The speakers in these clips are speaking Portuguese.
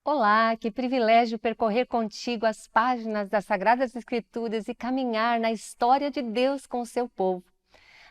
Olá, que privilégio percorrer contigo as páginas das Sagradas Escrituras e caminhar na história de Deus com o seu povo.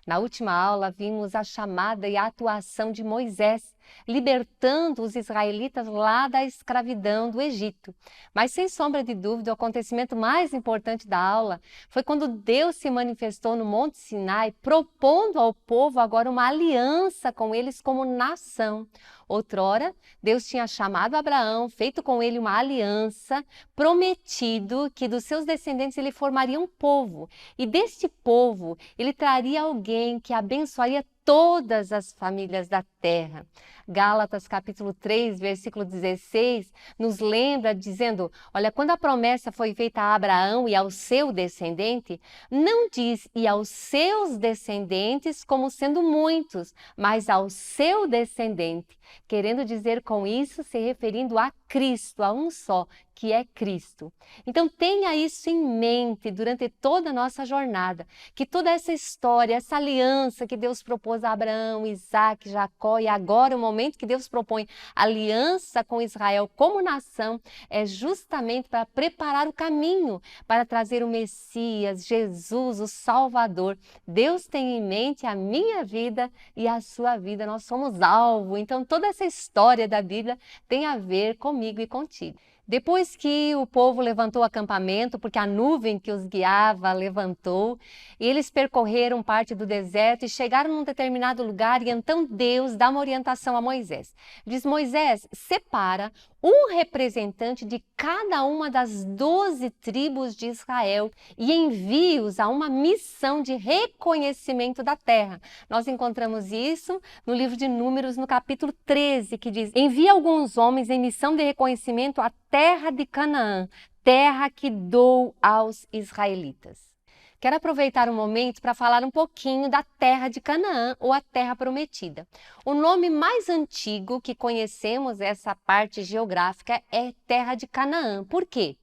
Na última aula, vimos a chamada e a atuação de Moisés, libertando os israelitas lá da escravidão do Egito. Mas, sem sombra de dúvida, o acontecimento mais importante da aula foi quando Deus se manifestou no Monte Sinai, propondo ao povo agora uma aliança com eles como nação. Outrora, Deus tinha chamado Abraão, feito com ele uma aliança, prometido que dos seus descendentes ele formaria um povo. E deste povo, ele traria alguém que abençoaria todas as famílias da terra. Gálatas capítulo 3, versículo 16, nos lembra dizendo, olha, quando a promessa foi feita a Abraão e ao seu descendente, não diz e aos seus descendentes como sendo muitos, mas ao seu descendente, querendo dizer com isso, se referindo a Cristo, a um só, que é Cristo. Então tenha isso em mente durante toda a nossa jornada, que toda essa história, essa aliança que Deus propôs a Abraão, Isaac, Jacó e agora o momento que Deus propõe aliança com Israel como nação, é justamente para preparar o caminho para trazer o Messias, Jesus, o Salvador. Deus tem em mente a minha vida e a sua vida, nós somos alvo. Então toda essa história da Bíblia tem a ver comigo e contigo. Depois que o povo levantou o acampamento, porque a nuvem que os guiava levantou, e eles percorreram parte do deserto e chegaram num determinado lugar, e então Deus dá uma orientação a Moisés. Diz, Moisés, separa um representante de cada uma das 12 tribos de Israel e envie-os a uma missão de reconhecimento da terra. Nós encontramos isso no livro de Números, no capítulo 13, que diz, envia alguns homens em missão de reconhecimento à terra de Canaã, terra que dou aos israelitas. Quero aproveitar o momento para falar um pouquinho da terra de Canaã, ou a terra prometida. O nome mais antigo que conhecemos, essa parte geográfica, é terra de Canaã. Por quê?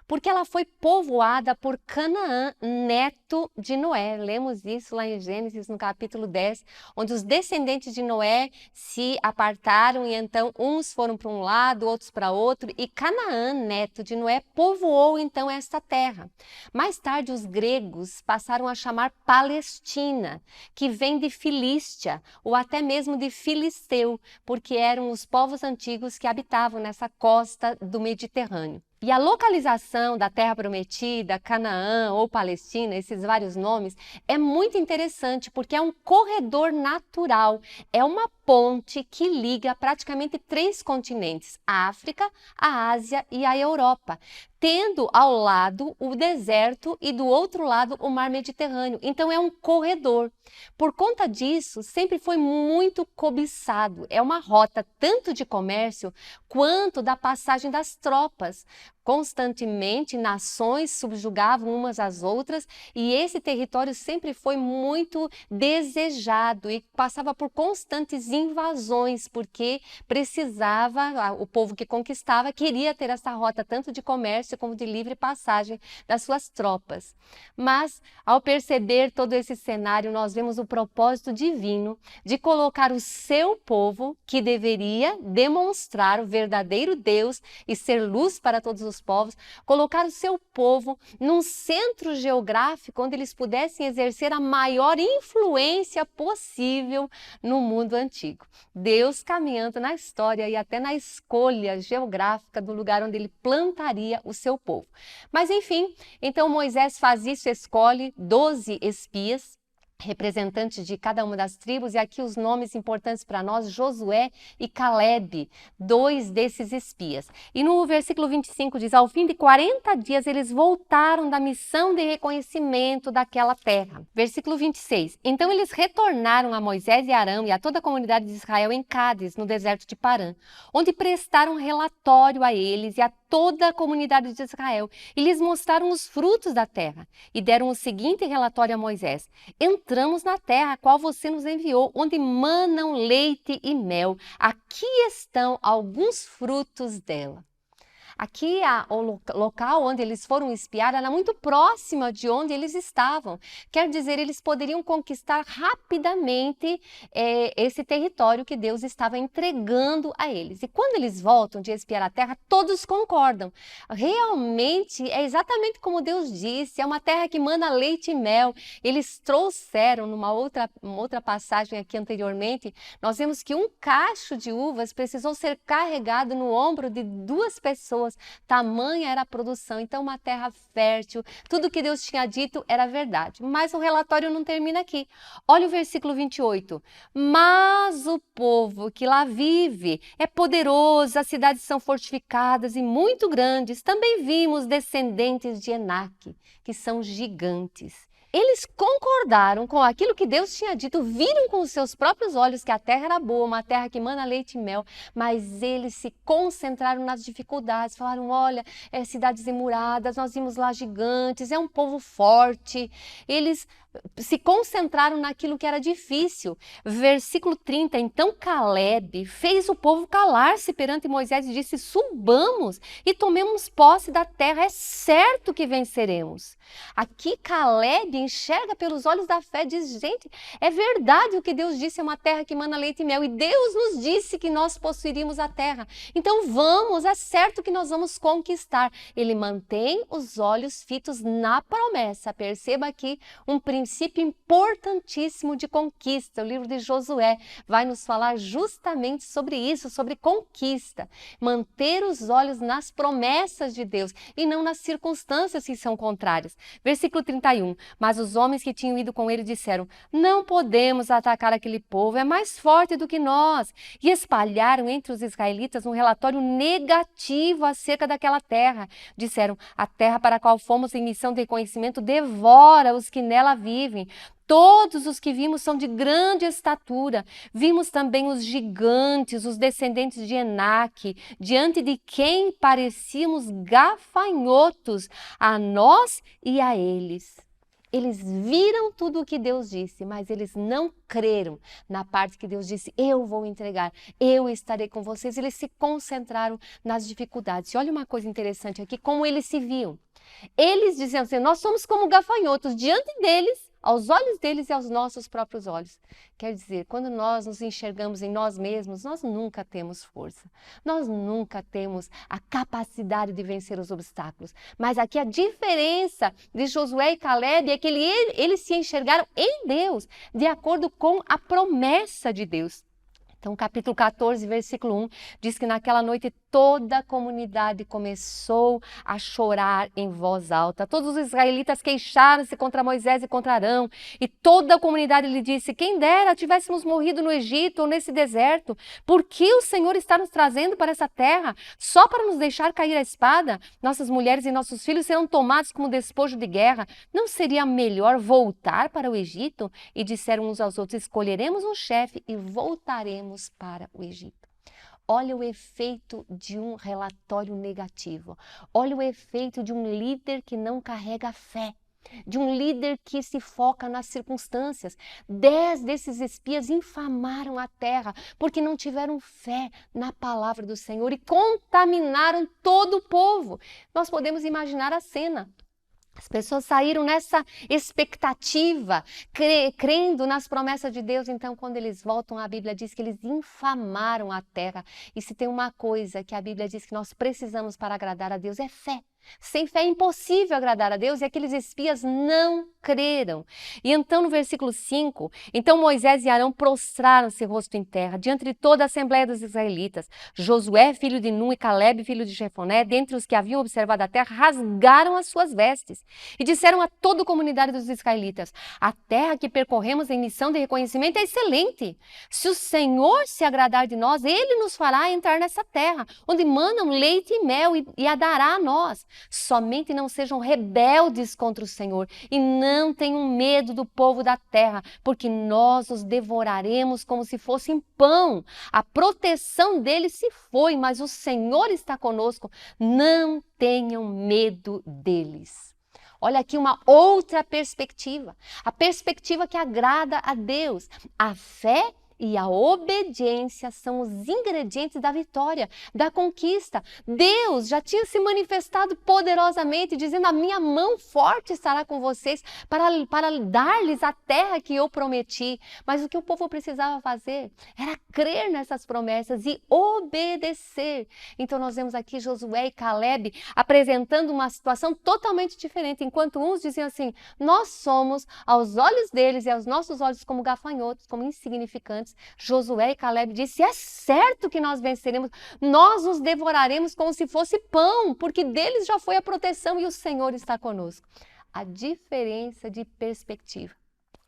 Porque ela foi povoada por Canaã, neto de Noé. Lemos isso lá em Gênesis, no capítulo 10, onde os descendentes de Noé se apartaram e então uns foram para um lado, outros para outro, e Canaã, neto de Noé, povoou então esta terra. Mais tarde, os gregos passaram a chamar Palestina, que vem de Filístia, ou até mesmo de Filisteu, porque eram os povos antigos que habitavam nessa costa do Mediterrâneo. E a localização da Terra Prometida, Canaã ou Palestina, esses vários nomes, é muito interessante porque é um corredor natural, é uma ponte que liga praticamente 3 continentes, a África, a Ásia e a Europa, tendo ao lado o deserto e do outro lado o mar Mediterrâneo. Então é um corredor. Por conta disso, sempre foi muito cobiçado. É uma rota tanto de comércio quanto da passagem das tropas. Constantemente, nações subjugavam umas às outras e esse território sempre foi muito desejado e passava por constantes invasões, porque precisava, o povo que conquistava queria ter essa rota tanto de comércio como de livre passagem das suas tropas. Mas, ao perceber todo esse cenário, nós vemos o propósito divino de colocar o seu povo, que deveria demonstrar o verdadeiro Deus e ser luz para todos os povos, colocar o seu povo num centro geográfico onde eles pudessem exercer a maior influência possível no mundo antigo. Deus caminhando na história e até na escolha geográfica do lugar onde ele plantaria o seu povo. Mas enfim, então Moisés faz isso, escolhe 12 espias, representantes de cada uma das tribos, e aqui os nomes importantes para nós, Josué e Calebe, 2 desses espias. E no versículo 25 diz, ao fim de 40 dias eles voltaram da missão de reconhecimento daquela terra. Versículo 26, então eles retornaram a Moisés e Arão e a toda a comunidade de Israel em Cádiz, no deserto de Parã, onde prestaram relatório a eles e a toda a comunidade de Israel, e lhes mostraram os frutos da terra, e deram o seguinte relatório a Moisés, entramos na terra a qual você nos enviou, onde manam leite e mel. Aqui estão alguns frutos dela. Aqui o local onde eles foram espiar era muito próximo de onde eles estavam. Quer dizer, eles poderiam conquistar rapidamente esse território que Deus estava entregando a eles. E quando eles voltam de espiar a terra, todos concordam. Realmente é exatamente como Deus disse, é uma terra que mana leite e mel. Eles trouxeram, numa outra passagem aqui anteriormente, nós vemos que um cacho de uvas precisou ser carregado no ombro de 2 pessoas, tamanha era a produção. Então, uma terra fértil, tudo que Deus tinha dito era verdade. Mas o relatório não termina aqui. Olha o versículo 28. Mas o povo que lá vive é poderoso, as cidades são fortificadas e muito grandes. Também vimos descendentes de Enaque, que são gigantes. Eles concordaram com aquilo que Deus tinha dito, viram com os seus próprios olhos que a terra era boa, uma terra que mana leite e mel, mas eles se concentraram nas dificuldades, falaram, olha, cidades emuradas, nós vimos lá gigantes, é um povo forte. Eles se concentraram naquilo que era difícil. Versículo 30, então Caleb fez o povo calar-se perante Moisés e disse, subamos e tomemos posse da terra, é certo que venceremos. Aqui Caleb enxerga pelos olhos da fé, diz, gente, é verdade o que Deus disse, é uma terra que mana leite e mel, e Deus nos disse que nós possuiríamos a terra, então vamos, é certo que nós vamos conquistar. Ele mantém os olhos fitos na promessa. Perceba aqui um princípio importantíssimo de conquista. O livro de Josué vai nos falar justamente sobre isso, sobre conquista. Manter os olhos nas promessas de Deus e não nas circunstâncias que são contrárias. Versículo 31. Mas os homens que tinham ido com ele disseram, não podemos atacar aquele povo, é mais forte do que nós. E espalharam entre os israelitas um relatório negativo acerca daquela terra. Disseram, a terra para a qual fomos em missão de reconhecimento devora os que nela vivem. Todos os que vimos são de grande estatura. Vimos também os gigantes, os descendentes de Enaque, diante de quem parecíamos gafanhotos, a nós e a eles. Eles viram tudo o que Deus disse, mas eles não creram na parte que Deus disse, eu vou entregar, eu estarei com vocês. Eles se concentraram nas dificuldades. E olha uma coisa interessante aqui, como eles se viam. Eles diziam assim, nós somos como gafanhotos, diante deles, aos olhos deles e aos nossos próprios olhos. Quer dizer, quando nós nos enxergamos em nós mesmos, nós nunca temos força. Nós nunca temos a capacidade de vencer os obstáculos. Mas aqui a diferença de Josué e Caleb é que eles se enxergaram em Deus, de acordo com a promessa de Deus. Então, capítulo 14, versículo 1, diz que naquela noite toda a comunidade começou a chorar em voz alta. Todos os israelitas queixaram-se contra Moisés e contra Arão. E toda a comunidade lhe disse, quem dera tivéssemos morrido no Egito ou nesse deserto. Por que o Senhor está nos trazendo para essa terra? Só para nos deixar cair a espada? Nossas mulheres e nossos filhos serão tomados como despojo de guerra. Não seria melhor voltar para o Egito? E disseram uns aos outros, escolheremos um chefe e voltaremos para o Egito. Olha o efeito de um relatório negativo. Olha o efeito de um líder que não carrega fé. De um líder que se foca nas circunstâncias. 10 desses espias infamaram a terra porque não tiveram fé na palavra do Senhor e contaminaram todo o povo. Nós podemos imaginar a cena. As pessoas saíram nessa expectativa, crendo nas promessas de Deus. Então, quando eles voltam, a Bíblia diz que eles infamaram a terra. E se tem uma coisa que a Bíblia diz que nós precisamos para agradar a Deus, é fé. Sem fé é impossível agradar a Deus, e aqueles espias não creram. E então no versículo 5, então Moisés e Arão prostraram-se rosto em terra, diante de toda a assembleia dos israelitas. Josué, filho de Nun, e Caleb, filho de Jefoné, dentre os que haviam observado a terra, rasgaram as suas vestes e disseram a toda a comunidade dos israelitas, a terra que percorremos em missão de reconhecimento é excelente. Se o Senhor se agradar de nós, Ele nos fará entrar nessa terra, onde manam leite e mel, e a dará a nós. Somente não sejam rebeldes contra o Senhor e não tenham medo do povo da terra, porque nós os devoraremos como se fossem pão. A proteção deles se foi, mas o Senhor está conosco. Não tenham medo deles. Olha aqui uma outra perspectiva, a perspectiva que agrada a Deus. A fé e a obediência são os ingredientes da vitória, da conquista. Deus já tinha se manifestado poderosamente, dizendo: a minha mão forte estará com vocês para dar-lhes a terra que eu prometi. Mas o que o povo precisava fazer era crer nessas promessas e obedecer. Então nós vemos aqui Josué e Caleb apresentando uma situação totalmente diferente. Enquanto uns diziam assim: nós somos aos olhos deles e aos nossos olhos como gafanhotos, como insignificantes, Josué e Caleb disse: é certo que nós venceremos, nós os devoraremos como se fosse pão, porque deles já foi a proteção e o Senhor está conosco. A diferença de perspectiva,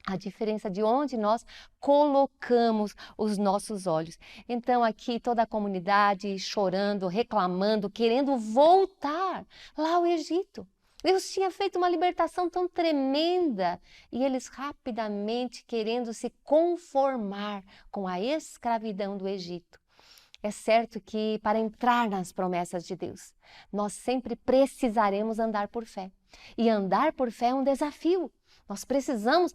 a diferença de onde nós colocamos os nossos olhos. Então aqui toda a comunidade chorando, reclamando, querendo voltar lá ao Egito. Deus tinha feito uma libertação tão tremenda e eles rapidamente querendo se conformar com a escravidão do Egito. É certo que para entrar nas promessas de Deus, nós sempre precisaremos andar por fé. E andar por fé é um desafio. Nós precisamos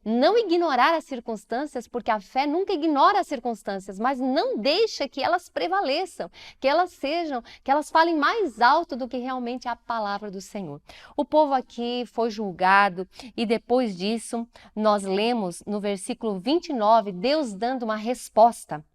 não ignorar as circunstâncias, porque a fé nunca ignora as circunstâncias, mas não deixa que elas prevaleçam, que elas falem mais alto do que realmente a palavra do Senhor. O povo aqui foi julgado e depois disso nós lemos no versículo 29, Deus dando uma resposta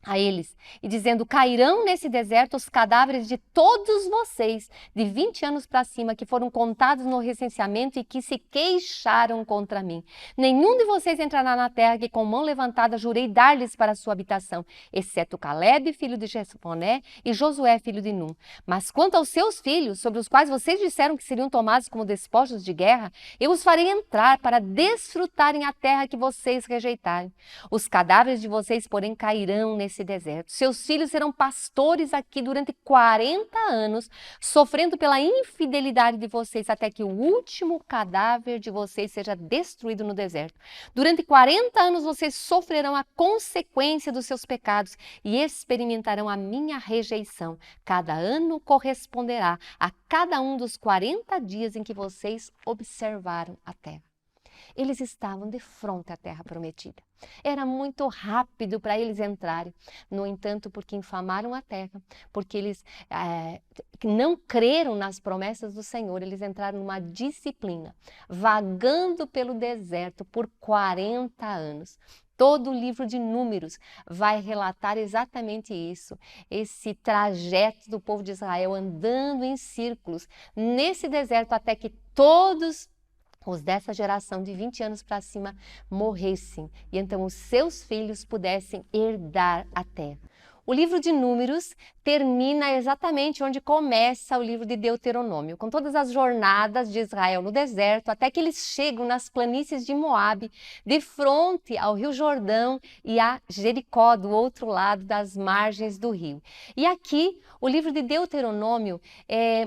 a eles e dizendo: cairão nesse deserto os cadáveres de todos vocês de 20 anos para cima que foram contados no recenseamento e que se queixaram contra mim. Nenhum de vocês entrará na terra que com mão levantada jurei dar-lhes para a sua habitação, exceto Caleb, filho de Jefoné, e Josué, filho de Num. Mas quanto aos seus filhos, sobre os quais vocês disseram que seriam tomados como despojos de guerra, eu os farei entrar para desfrutarem a terra que vocês rejeitarem. Os cadáveres de vocês, porém, cairão nesse deserto. Seus filhos serão pastores aqui durante 40 anos, sofrendo pela infidelidade de vocês, até que o último cadáver de vocês seja destruído no deserto. Durante 40 anos vocês sofrerão a consequência dos seus pecados e experimentarão a minha rejeição. Cada ano corresponderá a cada um dos 40 dias em que vocês observaram a terra. Eles estavam de frente à terra prometida. Era muito rápido para eles entrarem. No entanto, porque infamaram a terra, porque eles não creram nas promessas do Senhor, eles entraram numa disciplina, vagando pelo deserto por 40 anos. Todo o livro de Números vai relatar exatamente isso, esse trajeto do povo de Israel andando em círculos nesse deserto até que todos os dessa geração de 20 anos para cima morressem e então os seus filhos pudessem herdar a terra. O livro de Números termina exatamente onde começa o livro de Deuteronômio, com todas as jornadas de Israel no deserto, até que eles chegam nas planícies de Moabe, de frente ao Rio Jordão e a Jericó, do outro lado das margens do rio. E aqui, o livro de Deuteronômio,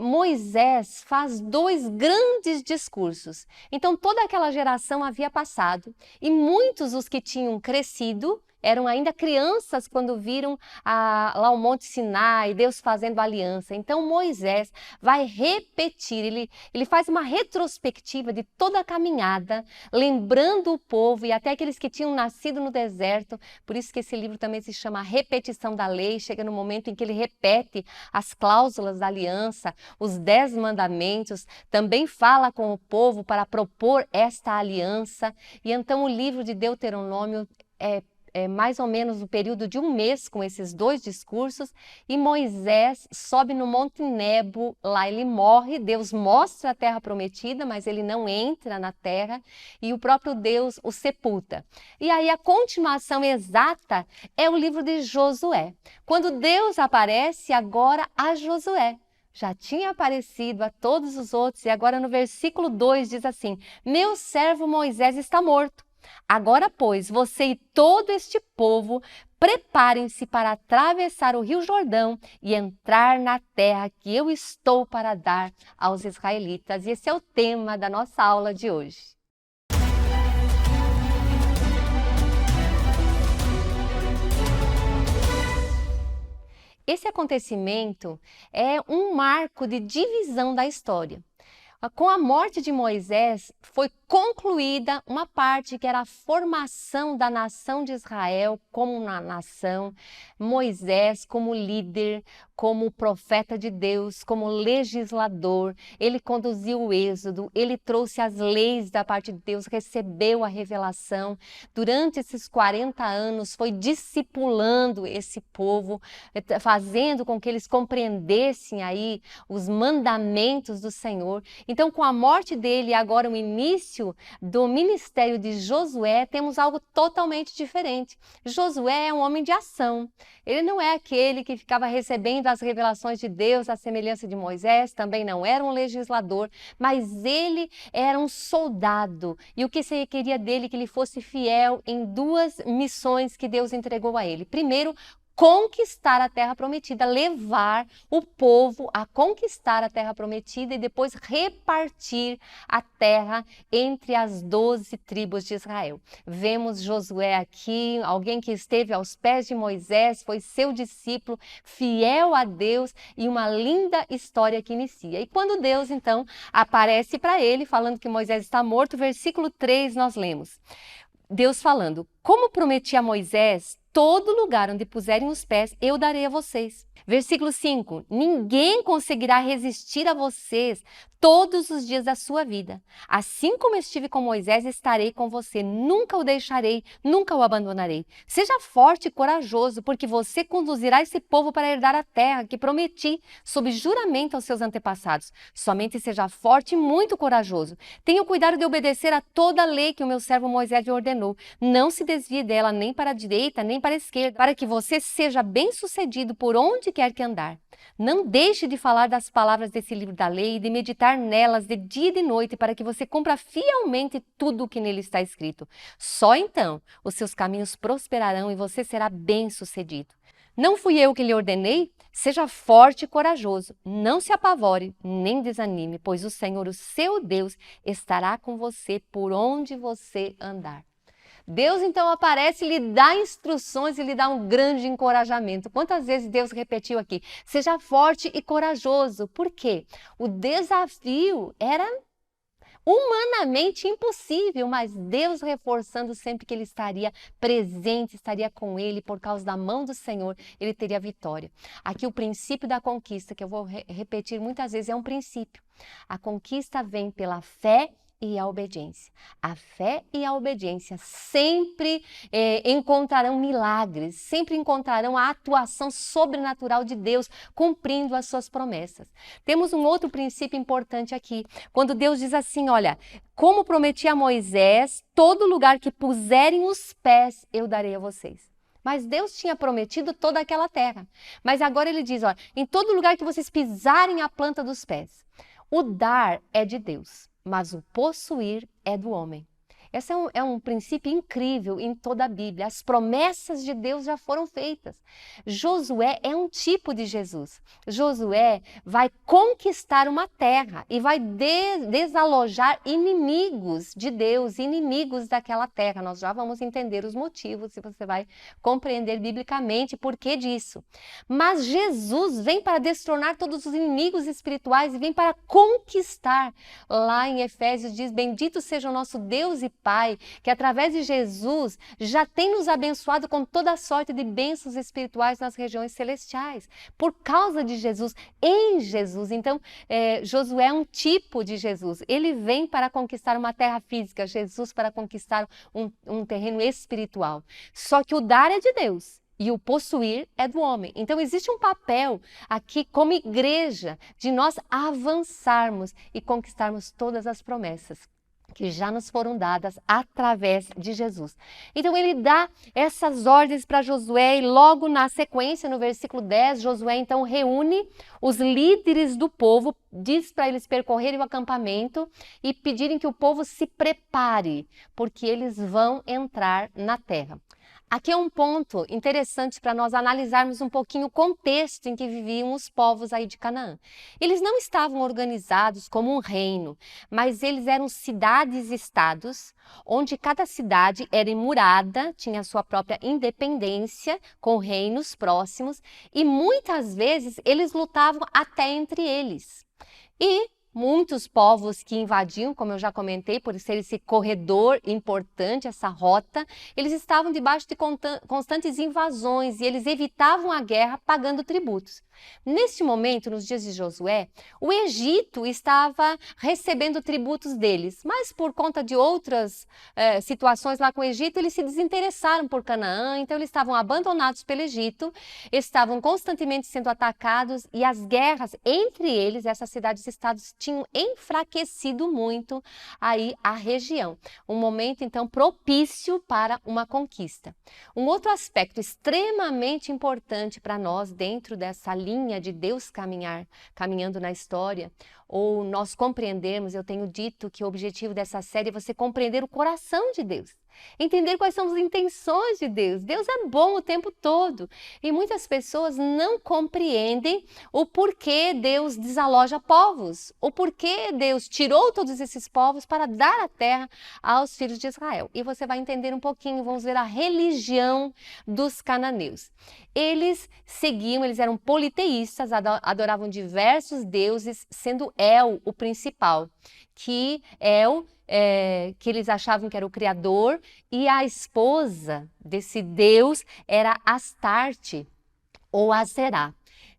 Moisés faz 2 grandes discursos. Então, toda aquela geração havia passado e muitos os que tinham crescido eram ainda crianças quando viram lá o Monte Sinai, Deus fazendo aliança. Então Moisés vai repetir, ele faz uma retrospectiva de toda a caminhada, lembrando o povo e até aqueles que tinham nascido no deserto. Por isso que esse livro também se chama Repetição da Lei. Chega no momento em que ele repete as cláusulas da aliança, os 10 mandamentos, também fala com o povo para propor esta aliança. E então o livro de Deuteronômio é mais ou menos o período de 1 mês com esses 2 discursos, e Moisés sobe no Monte Nebo, lá ele morre, Deus mostra a terra prometida, mas ele não entra na terra, e o próprio Deus o sepulta. E aí a continuação exata é o livro de Josué, quando Deus aparece agora a Josué. Já tinha aparecido a todos os outros, e agora no versículo 2 diz assim: meu servo Moisés está morto. Agora, pois, você e todo este povo, preparem-se para atravessar o Rio Jordão e entrar na terra que eu estou para dar aos israelitas. E esse é o tema da nossa aula de hoje. Esse acontecimento é um marco de divisão da história. Com a morte de Moisés, foi concluída uma parte que era a formação da nação de Israel como uma nação, Moisés como líder, como profeta de Deus, como legislador, ele conduziu o êxodo, ele trouxe as leis da parte de Deus, recebeu a revelação, durante esses 40 anos foi discipulando esse povo, fazendo com que eles compreendessem aí os mandamentos do Senhor. Então, com a morte dele e agora o início do ministério de Josué, temos algo totalmente diferente. Josué é um homem de ação. Ele não é aquele que ficava recebendo as revelações de Deus à semelhança de Moisés, também não era um legislador, mas ele era um soldado. E o que se requeria dele? Que ele fosse fiel em duas missões que Deus entregou a ele. Primeiro, conquistar a terra prometida, levar o povo a conquistar a terra prometida e depois repartir a terra entre as 12 tribos de Israel. Vemos Josué aqui, alguém que esteve aos pés de Moisés, foi seu discípulo, fiel a Deus, e uma linda história que inicia. E quando Deus então aparece para ele, falando que Moisés está morto, versículo 3 nós lemos. Deus falando: como prometi a Moisés, todo lugar onde puserem os pés, eu darei a vocês. Versículo 5, ninguém conseguirá resistir a vocês todos os dias da sua vida. Assim como estive com Moisés, estarei com você. Nunca o deixarei, nunca o abandonarei. Seja forte e corajoso, porque você conduzirá esse povo para herdar a terra que prometi, sob juramento aos seus antepassados. Somente seja forte e muito corajoso. Tenha o cuidado de obedecer a toda a lei que o meu servo Moisés lhe ordenou. Não se desvie dela nem para a direita, nem para a esquerda, para que você seja bem-sucedido por onde quer que andar. Não deixe de falar das palavras desse livro da lei e de meditar nelas de dia e de noite, para que você cumpra fielmente tudo o que nele está escrito. Só então os seus caminhos prosperarão e você será bem-sucedido. Não fui eu que lhe ordenei? Seja forte e corajoso, não se apavore, nem desanime, pois o Senhor, o seu Deus, estará com você por onde você andar. Deus então aparece, lhe dá instruções e lhe dá um grande encorajamento. Quantas vezes Deus repetiu aqui? Seja forte e corajoso. Por quê? O desafio era humanamente impossível, mas Deus reforçando sempre que ele estaria presente, estaria com ele, por causa da mão do Senhor, ele teria vitória. Aqui o princípio da conquista, que eu vou repetir muitas vezes, é um princípio. A conquista vem pela fé e a obediência. A fé e a obediência sempre encontrarão milagres, sempre encontrarão a atuação sobrenatural de Deus cumprindo as suas promessas. Temos um outro princípio importante aqui, quando Deus diz assim, olha, como prometi a Moisés, todo lugar que puserem os pés eu darei a vocês. Mas Deus tinha prometido toda aquela terra. Mas agora ele diz, olha, em todo lugar que vocês pisarem a planta dos pés. O dar é de Deus, mas o possuir é do homem. Esse é um princípio incrível em toda a Bíblia. As promessas de Deus já foram feitas. Josué é um tipo de Jesus. Josué vai conquistar uma terra e vai desalojar inimigos de Deus, inimigos daquela terra. Nós já vamos entender os motivos e você vai compreender biblicamente por que disso. Mas Jesus vem para destronar todos os inimigos espirituais e vem para conquistar. Lá em Efésios diz, bendito seja o nosso Deus e Pai, que através de Jesus já tem nos abençoado com toda a sorte de bênçãos espirituais nas regiões celestiais. Por causa de Jesus, em Jesus. Então, Josué é um tipo de Jesus. Ele vem para conquistar uma terra física, Jesus para conquistar um terreno espiritual. Só que o dar é de Deus. E o possuir é do homem. Então, existe um papel aqui como igreja de nós avançarmos e conquistarmos todas as promessas que já nos foram dadas através de Jesus. Então ele dá essas ordens para Josué e logo na sequência, no versículo 10, Josué então reúne os líderes do povo, diz para eles percorrerem o acampamento e pedirem que o povo se prepare, porque eles vão entrar na terra. Aqui é um ponto interessante para nós analisarmos um pouquinho o contexto em que viviam os povos aí de Canaã. Eles não estavam organizados como um reino, mas eles eram cidades-estados, onde cada cidade era murada, tinha a sua própria independência, com reinos próximos, e muitas vezes eles lutavam até entre eles. E Muitos povos que invadiam, como eu já comentei, por ser esse corredor importante, essa rota, eles estavam debaixo de constantes invasões e eles evitavam a guerra pagando tributos. Neste momento, nos dias de Josué, o Egito estava recebendo tributos deles, mas por conta de outras situações lá com o Egito, eles se desinteressaram por Canaã, então eles estavam abandonados pelo Egito, estavam constantemente sendo atacados e as guerras entre eles, essas cidades-estados, tinham enfraquecido muito aí a região. Um momento, então, propício para uma conquista. Um outro aspecto extremamente importante para nós dentro dessa linha de Deus caminhando na história, ou nós compreendermos, eu tenho dito que o objetivo dessa série é você compreender o coração de Deus. Entender quais são as intenções de Deus. Deus é bom o tempo todo. E muitas pessoas não compreendem o porquê Deus desaloja povos. O porquê Deus tirou todos esses povos para dar a terra aos filhos de Israel. E você vai entender um pouquinho, vamos ver a religião dos cananeus. Eles eram politeístas, adoravam diversos deuses, sendo El o principal. Que eles achavam que era o criador, e a esposa desse Deus era Astarte ou Aserá.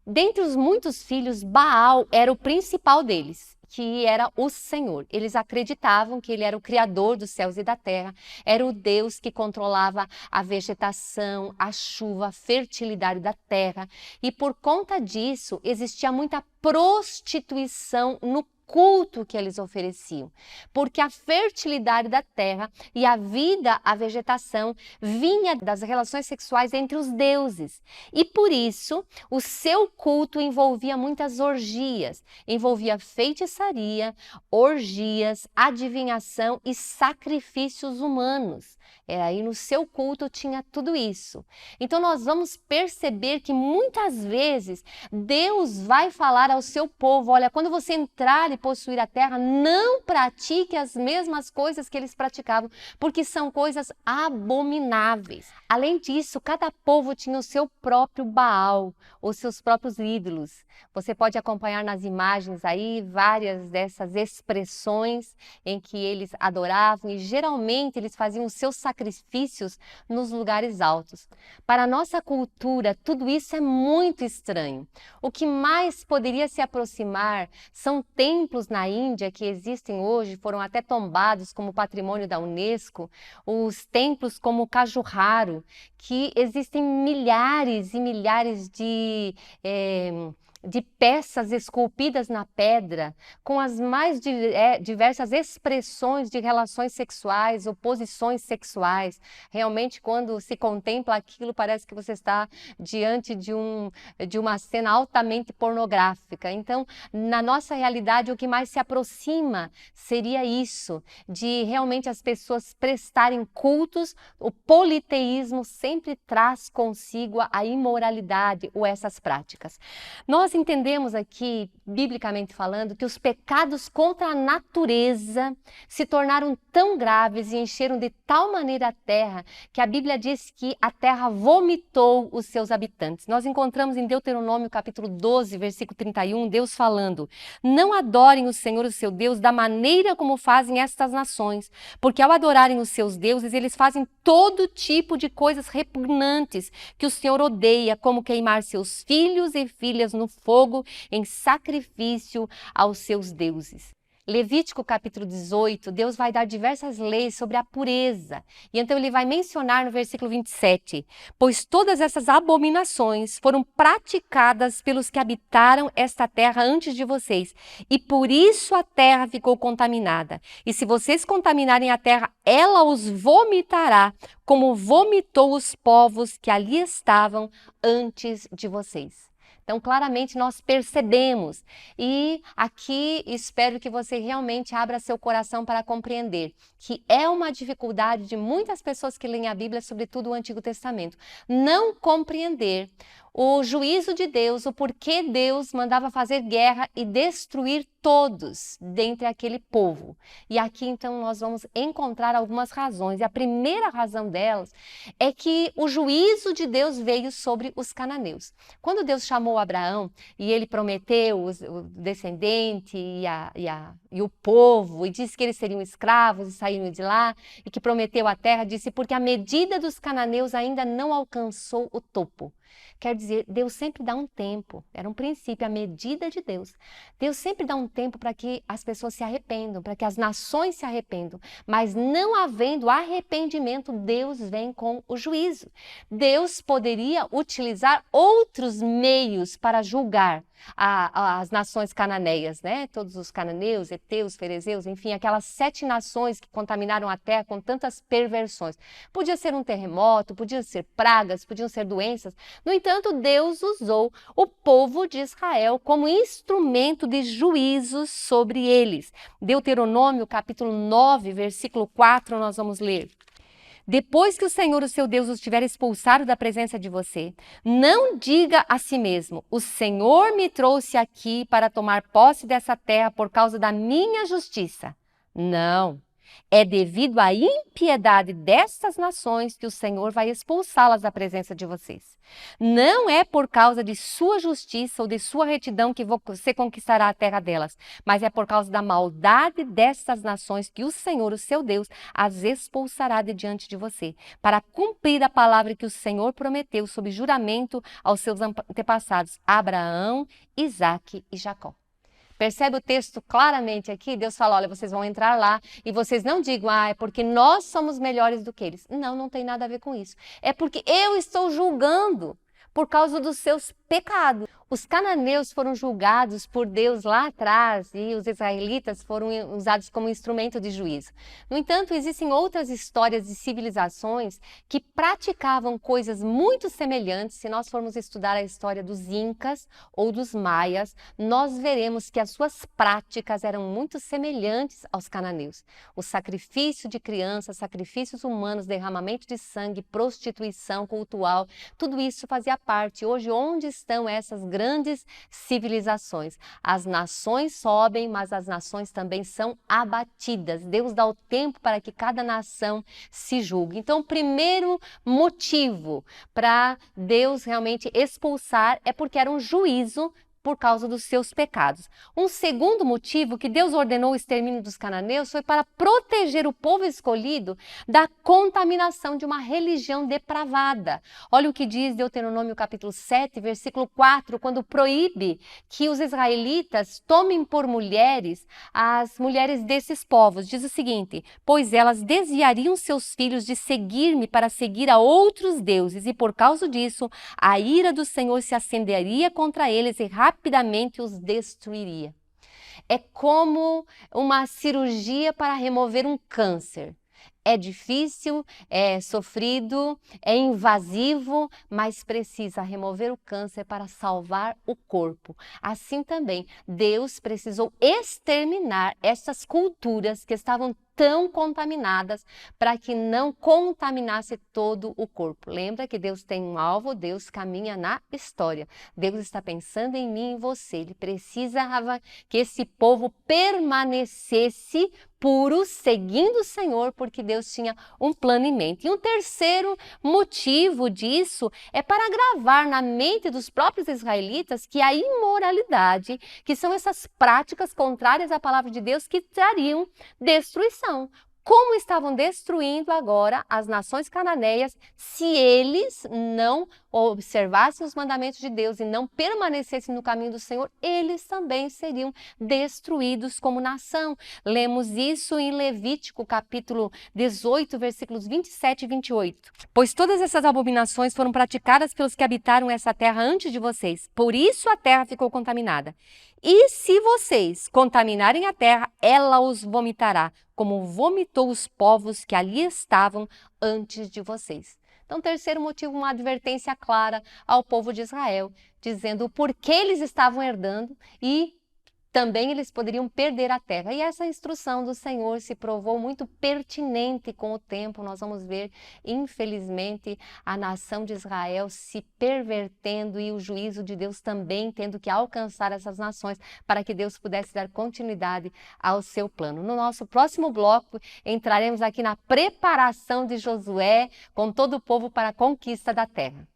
Dentre os muitos filhos, Baal era o principal deles, que era o Senhor. Eles acreditavam que ele era o criador dos céus e da terra, era o Deus que controlava a vegetação, a chuva, a fertilidade da terra, e por conta disso existia muita prostituição no culto que eles ofereciam, porque a fertilidade da terra e a vida, a vegetação, vinha das relações sexuais entre os deuses. E por isso, o seu culto envolvia muitas orgias, envolvia feitiçaria, orgias, adivinhação e sacrifícios humanos. Aí no seu culto tinha tudo isso. Então nós vamos perceber que muitas vezes Deus vai falar ao seu povo: olha, quando você entrar e possuir a terra, não pratique as mesmas coisas que eles praticavam, porque são coisas abomináveis. Além disso, cada povo tinha o seu próprio Baal, os seus próprios ídolos. Você pode acompanhar nas imagens aí várias dessas expressões em que eles adoravam, e geralmente eles faziam os seus sacrifícios nos lugares altos. Para a nossa cultura, tudo isso é muito estranho. O que mais poderia se aproximar são templos na Índia que existem hoje, foram até tombados como patrimônio da Unesco, os templos como o Khajuraho, que existem milhares e milhares de peças esculpidas na pedra, com as mais diversas expressões de relações sexuais ou posições sexuais. Realmente, quando se contempla aquilo, parece que você está diante de uma cena altamente pornográfica. Então, na nossa realidade, o que mais se aproxima seria isso, de realmente as pessoas prestarem cultos. O politeísmo sempre traz consigo a imoralidade ou essas práticas. Nós entendemos aqui, biblicamente falando, que os pecados contra a natureza se tornaram tão graves e encheram de tal maneira a terra, que a Bíblia diz que a terra vomitou os seus habitantes. Nós encontramos em Deuteronômio capítulo 12, versículo 31, Deus falando: não adorem o Senhor, o seu Deus, da maneira como fazem estas nações, porque ao adorarem os seus deuses, eles fazem todo tipo de coisas repugnantes que o Senhor odeia, como queimar seus filhos e filhas no fogo em sacrifício aos seus deuses. Levítico capítulo 18, Deus vai dar diversas leis sobre a pureza. E então ele vai mencionar no versículo 27, pois todas essas abominações foram praticadas pelos que habitaram esta terra antes de vocês, e por isso a terra ficou contaminada. E se vocês contaminarem a terra, ela os vomitará, como vomitou os povos que ali estavam antes de vocês. Então, claramente, nós percebemos, e aqui espero que você realmente abra seu coração para compreender que é uma dificuldade de muitas pessoas que leem a Bíblia, sobretudo o Antigo Testamento, não compreender o juízo de Deus, o porquê Deus mandava fazer guerra e destruir todos dentre aquele povo. E aqui então nós vamos encontrar algumas razões. E a primeira razão delas é que o juízo de Deus veio sobre os cananeus. Quando Deus chamou Abraão e ele prometeu o descendente e o povo, e disse que eles seriam escravos e saíram de lá, e que prometeu a terra, disse, porque a medida dos cananeus ainda não alcançou o topo. Quer dizer, Deus sempre dá um tempo, era um princípio, a medida de Deus. Deus sempre dá um tempo para que as pessoas se arrependam, para que as nações se arrependam, mas não havendo arrependimento, Deus vem com o juízo. Deus poderia utilizar outros meios para julgar as nações cananeias, né? Todos os cananeus, heteus, ferezeus, enfim, aquelas 7 nações que contaminaram a terra com tantas perversões. Podia ser um terremoto, podiam ser pragas, podiam ser doenças. No entanto, Deus usou o povo de Israel como instrumento de juízo sobre eles. Deuteronômio, capítulo 9, versículo 4, nós vamos ler. Depois que o Senhor, o seu Deus, os tiver expulsado da presença de você, não diga a si mesmo, o Senhor me trouxe aqui para tomar posse dessa terra por causa da minha justiça. Não. É devido à impiedade destas nações que o Senhor vai expulsá-las da presença de vocês. Não é por causa de sua justiça ou de sua retidão que você conquistará a terra delas, mas é por causa da maldade destas nações que o Senhor, o seu Deus, as expulsará de diante de você, para cumprir a palavra que o Senhor prometeu sob juramento aos seus antepassados, Abraão, Isaque e Jacó. Percebe o texto claramente aqui? Deus fala, olha, vocês vão entrar lá e vocês não digam, é porque nós somos melhores do que eles. Não, não tem nada a ver com isso. É porque eu estou julgando por causa dos seus pecados. Os cananeus foram julgados por Deus lá atrás e os israelitas foram usados como instrumento de juízo. No entanto, existem outras histórias de civilizações que praticavam coisas muito semelhantes. Se nós formos estudar a história dos Incas ou dos Maias, nós veremos que as suas práticas eram muito semelhantes aos cananeus. O sacrifício de crianças, sacrifícios humanos, derramamento de sangue, prostituição cultural, tudo isso fazia parte. Hoje, onde estão essas grandes civilizações? As nações sobem, mas as nações também são abatidas. Deus dá o tempo para que cada nação se julgue. Então, o primeiro motivo para Deus realmente expulsar é porque era um juízo por causa dos seus pecados. Um segundo motivo que Deus ordenou o extermínio dos cananeus foi para proteger o povo escolhido da contaminação de uma religião depravada. Olha o que diz Deuteronômio capítulo 7, versículo 4, quando proíbe que os israelitas tomem por mulheres as mulheres desses povos. Diz o seguinte, pois elas desviariam seus filhos de seguir-me para seguir a outros deuses, e por causa disso a ira do Senhor se acenderia contra eles e rapidamente os destruiria. É como uma cirurgia para remover um câncer. É difícil, é sofrido, é invasivo, mas precisa remover o câncer para salvar o corpo. Assim também, Deus precisou exterminar essas culturas que estavam tão contaminadas para que não contaminasse todo o corpo. Lembra que Deus tem um alvo, Deus caminha na história. Deus está pensando em mim e em você. Ele precisava que esse povo permanecesse puro, seguindo o Senhor, porque Deus tinha um plano em mente. E um terceiro motivo disso é para gravar na mente dos próprios israelitas que a imoralidade, que são essas práticas contrárias à palavra de Deus, que trariam destruição. Como estavam destruindo agora as nações cananeias se eles não observassem os mandamentos de Deus e não permanecessem no caminho do Senhor, eles também seriam destruídos como nação. Lemos isso em Levítico, capítulo 18, versículos 27 e 28. Pois todas essas abominações foram praticadas pelos que habitaram essa terra antes de vocês, por isso a terra ficou contaminada. E se vocês contaminarem a terra, ela os vomitará, como vomitou os povos que ali estavam antes de vocês. Então, terceiro motivo, uma advertência clara ao povo de Israel, dizendo o porquê eles estavam herdando e também eles poderiam perder a terra. E essa instrução do Senhor se provou muito pertinente com o tempo. Nós vamos ver, infelizmente, a nação de Israel se pervertendo e o juízo de Deus também tendo que alcançar essas nações para que Deus pudesse dar continuidade ao seu plano. No nosso próximo bloco, entraremos aqui na preparação de Josué com todo o povo para a conquista da terra.